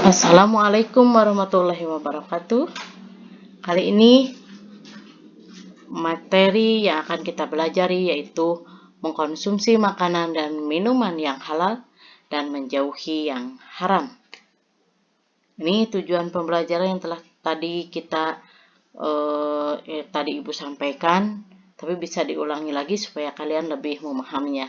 Assalamualaikum warahmatullahi wabarakatuh. Kali ini materi yang akan kita pelajari yaitu mengkonsumsi makanan dan minuman yang halal dan menjauhi yang haram. Ini tujuan pembelajaran yang telah tadi Ibu sampaikan, tapi bisa diulangi lagi supaya kalian lebih memahaminya.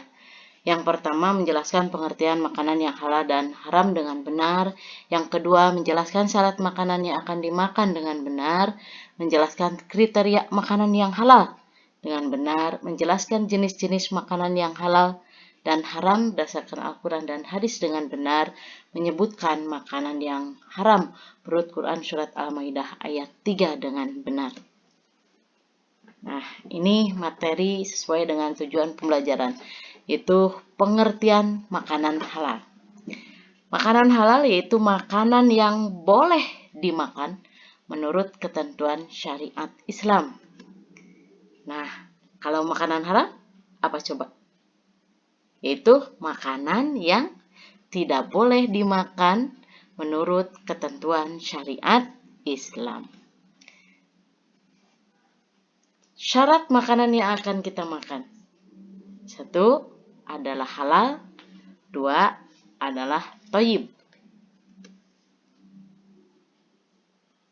Yang pertama, menjelaskan pengertian makanan yang halal dan haram dengan benar. Yang kedua, menjelaskan syarat makanan yang akan dimakan dengan benar. Menjelaskan kriteria makanan yang halal dengan benar. Menjelaskan jenis-jenis makanan yang halal dan haram berdasarkan Al-Quran dan hadis dengan benar. Menyebutkan makanan yang haram menurut Quran Surat Al-Maidah ayat 3 dengan benar. Nah, ini materi sesuai dengan tujuan pembelajaran, yaitu pengertian makanan halal. Makanan halal yaitu makanan yang boleh dimakan menurut ketentuan syariat Islam. Nah, kalau makanan haram, apa coba? Yaitu makanan yang tidak boleh dimakan menurut ketentuan syariat Islam. Syarat makanan yang akan kita makan. 1 adalah halal, 2 adalah thayyib.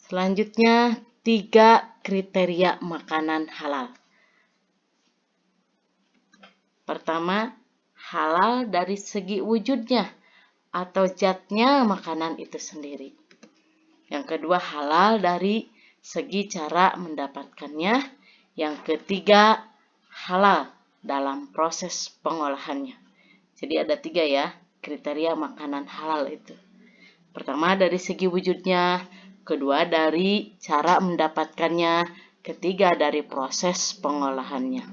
Selanjutnya 3 kriteria makanan halal. Pertama, halal dari segi wujudnya atau zatnya makanan itu sendiri. Yang kedua, halal dari segi cara mendapatkannya. Yang ketiga, halal dalam proses pengolahannya. Jadi ada 3 ya kriteria makanan halal itu. Pertama dari segi wujudnya, kedua dari cara mendapatkannya, ketiga dari proses pengolahannya.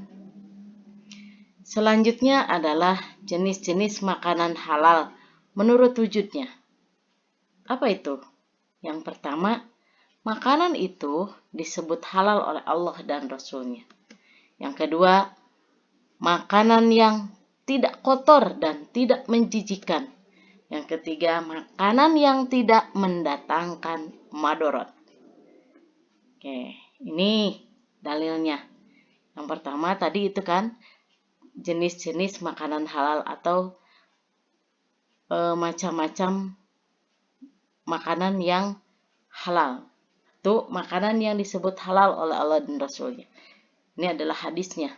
Selanjutnya adalah jenis-jenis makanan halal menurut wujudnya. Apa itu? Yang pertama, makanan itu disebut halal oleh Allah dan Rasul-Nya. Yang kedua, makanan yang tidak kotor dan tidak menjijikan. Yang ketiga, makanan yang tidak mendatangkan madorot. Oke, ini dalilnya. Yang pertama tadi itu kan jenis-jenis makanan halal atau macam-macam makanan yang halal. Itu makanan yang disebut halal oleh Allah dan Rasulnya. Ini adalah hadisnya.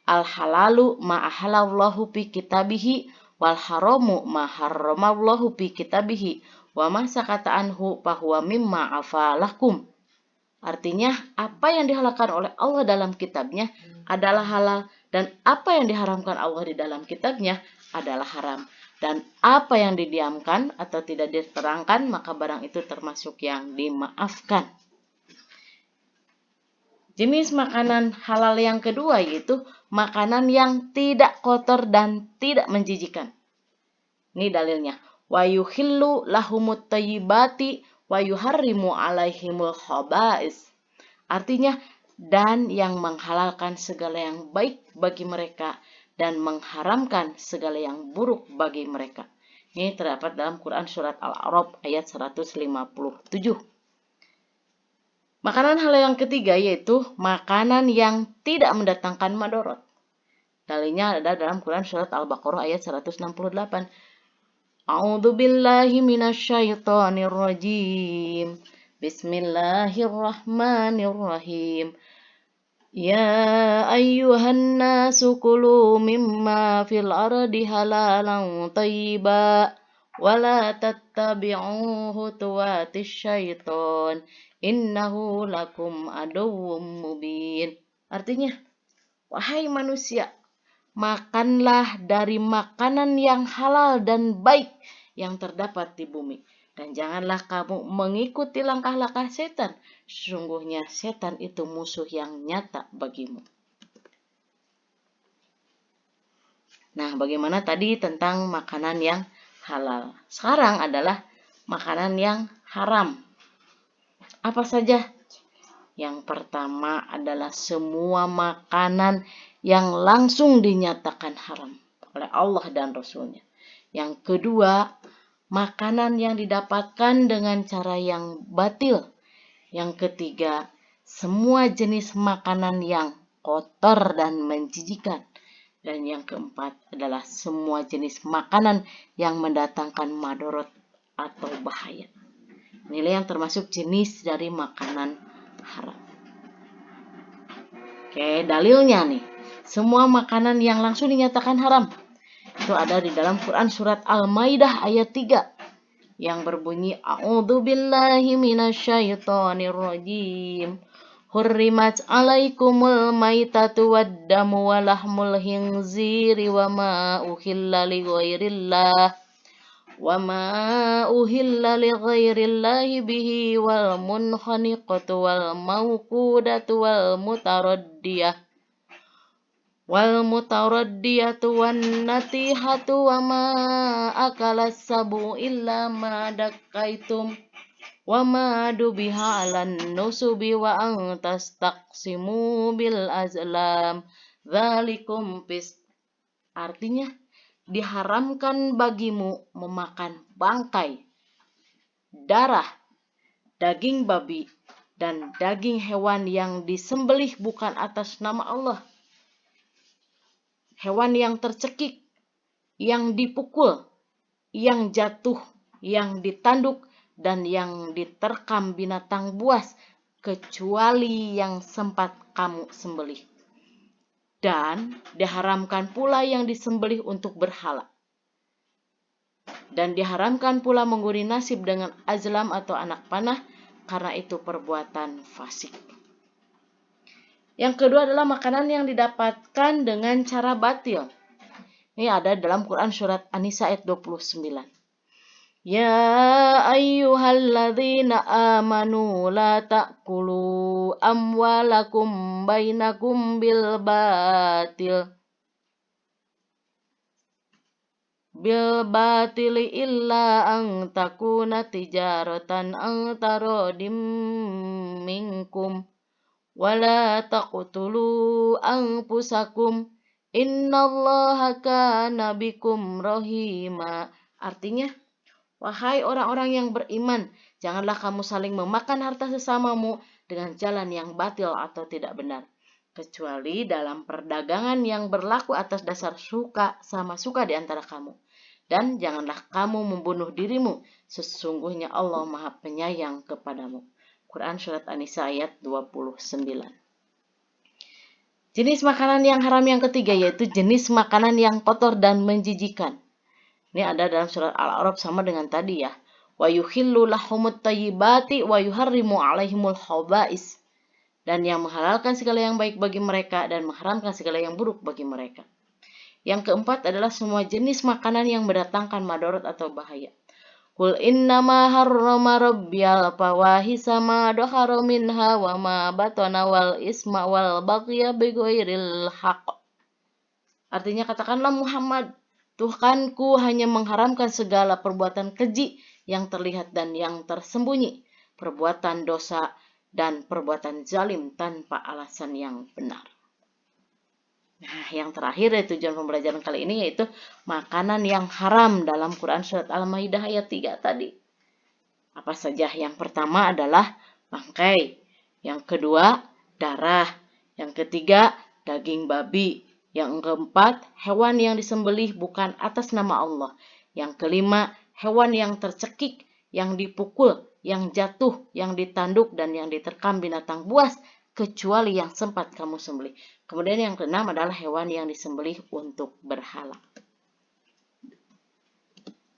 Al-halalu ma'ahalallahu fi kitabihi wal haramu ma'harramallahu fi kitabihi wa ma sakata anhu fahuwa mimma afalakum. Artinya, apa yang dihalalkan oleh Allah dalam kitabnya adalah halal dan apa yang diharamkan Allah di dalam kitabnya adalah haram. Dan apa yang didiamkan atau tidak diterangkan maka barang itu termasuk yang dimaafkan. Jenis makanan halal yang kedua yaitu makanan yang tidak kotor dan tidak menjijikan. Ini dalilnya. Wa yuhillu lahumut thayyibati wa yuharrimu alaihimul khaba'is. Artinya, dan yang menghalalkan segala yang baik bagi mereka dan mengharamkan segala yang buruk bagi mereka. Ini terdapat dalam Quran Surat Al-A'raf ayat 157. Makanan halal yang ketiga yaitu makanan yang tidak mendatangkan madorot. Dalilnya ada dalam Quran Surat Al-Baqarah ayat 168. A'udzu billahi minasyaitonir rajim. Bismillahirrahmanirrahim. Ya ayyuhan nasu kulu mimma fil ardi halalan thayyiba wa la tattabi'u khutuwatis syaiton innahu lakum aduwwum mubin. Artinya, wahai manusia, makanlah dari makanan yang halal dan baik yang terdapat di bumi. Dan janganlah kamu mengikuti langkah-langkah setan. Sesungguhnya setan itu musuh yang nyata bagimu. Nah, bagaimana tadi tentang makanan yang halal? Sekarang adalah makanan yang haram. Apa saja? Yang pertama adalah semua makanan yang langsung dinyatakan haram oleh Allah dan Rasul-Nya. Yang kedua, makanan yang didapatkan dengan cara yang batil. Yang ketiga, semua jenis makanan yang kotor dan menjijikan. Dan yang keempat adalah semua jenis makanan yang mendatangkan madorot atau bahaya. Inilah yang termasuk jenis dari makanan haram. Oke, dalilnya nih. Semua makanan yang langsung dinyatakan haram itu ada di dalam Quran surat Al-Maidah ayat 3 yang berbunyi A'udzubillahi minasyaitonirrajim. Hurrimat alaikumul maitatu waddamu walahmul khinziri wa ma uhilla li ghairillahi bihi wal munkhaniqatu wal mawqudatu wal mutaraddiyatu wan natihatu wa ma akalas sabu illa ma dakkaitum wa ma dubiha 'alan nusubi wa an tastaqsimu bil azlam dzalikum fis. Artinya diharamkan bagimu memakan bangkai, darah, daging babi dan daging hewan yang disembelih bukan atas nama Allah. Hewan yang tercekik, yang dipukul, yang jatuh, yang ditanduk, dan yang diterkam binatang buas, kecuali yang sempat kamu sembelih. Dan diharamkan pula yang disembelih untuk berhala. Dan diharamkan pula mengguni nasib dengan azlam atau anak panah, karena itu perbuatan fasik. Yang kedua adalah makanan yang didapatkan dengan cara batil. Ini ada dalam Quran surat An-Nisa ayat 29. Ya ayyuhalladzina amanu la ta'kulu amwalakum bainakum bil batili illa an takuna tijaratan an tarodim minkum wala taqtulu anfusakum innallaha kana bikum rahima. Artinya, wahai orang-orang yang beriman, janganlah kamu saling memakan harta sesamamu dengan jalan yang batil atau tidak benar, kecuali dalam perdagangan yang berlaku atas dasar suka sama suka di antara kamu. Dan janganlah kamu membunuh dirimu, sesungguhnya Allah Maha Penyayang kepadamu. Quran surat An-Nisa ayat 29. Jenis makanan yang haram yang ketiga yaitu jenis makanan yang kotor dan menjijikan. Ini ada dalam surat Al-A'raf sama dengan tadi ya. Wa yuhillu lahumut tayyibati wa yuharrimu alaihimul khaba'is. Dan yang menghalalkan segala yang baik bagi mereka dan mengharamkan segala yang buruk bagi mereka. Yang keempat adalah semua jenis makanan yang mendatangkan madorot atau bahaya. Qul innama harrama rabbiyal fawahisa ma dhahara minha wa ma batana wal isma wal baghya bighairil haqq. Artinya katakanlah Muhammad, Tuhanku hanya mengharamkan segala perbuatan keji yang terlihat dan yang tersembunyi, perbuatan dosa dan perbuatan zalim tanpa alasan yang benar. Nah, yang terakhir dari tujuan pembelajaran kali ini yaitu makanan yang haram dalam Quran surat Al-Maidah ayat 3 tadi. Apa saja? Yang pertama adalah bangkai, yang kedua darah, yang ketiga daging babi, yang keempat hewan yang disembelih bukan atas nama Allah, yang kelima hewan yang tercekik, yang dipukul, yang jatuh, yang ditanduk dan yang diterkam binatang buas, kecuali yang sempat kamu sembelih. Kemudian yang keenam adalah hewan yang disembelih untuk berhala.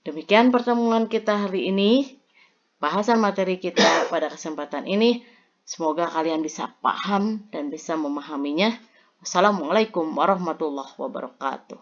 Demikian pertemuan kita hari ini. Bahasan materi kita pada kesempatan ini. Semoga kalian bisa paham dan bisa memahaminya. Wassalamualaikum warahmatullahi wabarakatuh.